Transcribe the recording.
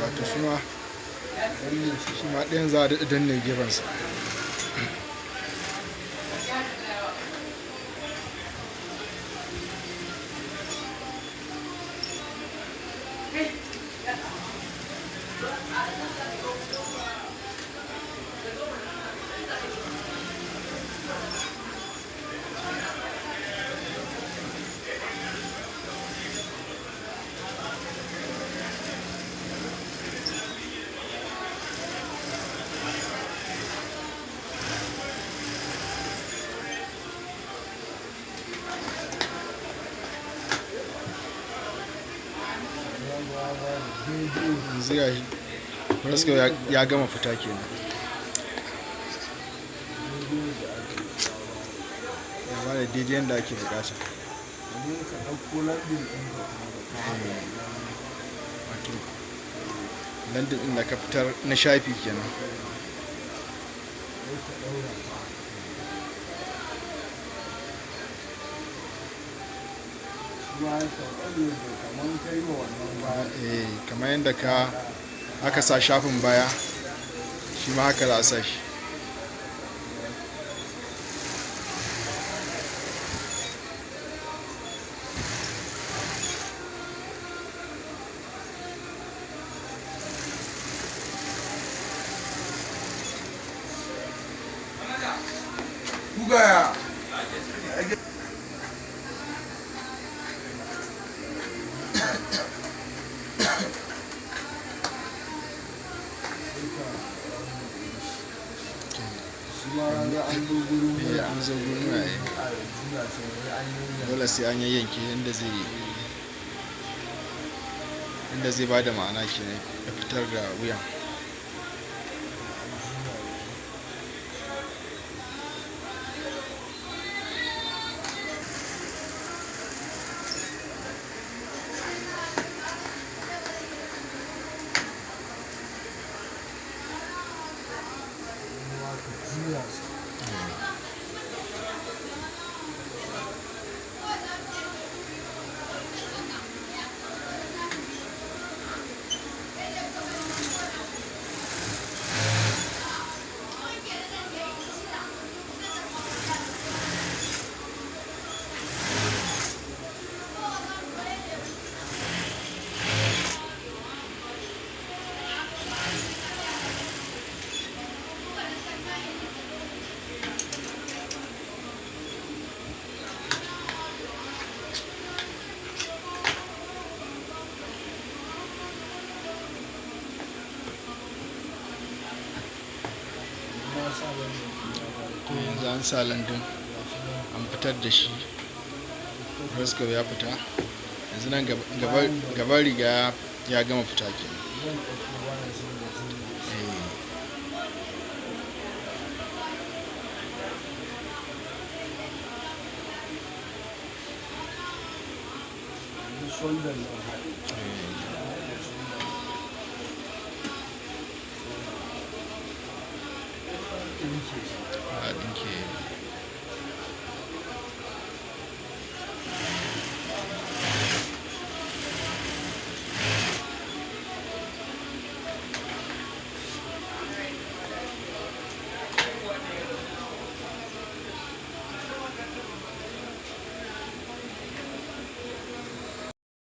wato shi ma ɗayan za a danne gefensa. Yanzu ga shi rasko ya gama fita kenan, ya ba da daidai yadda ake bukata. Wato landin din da ka fitar na shafi kenan. Kamar yadda aka sa shafin baya, shi ma haka za a sa shi. An zo gurin yayi dole sai an yayyanke inda zai ba da ma'ana kenan ya fitar da wuyan. To yanzu an sa landin an fitar da shi, rasko ya fita, yanzu nan gaban riga ya gama fita kenan. A ɗinke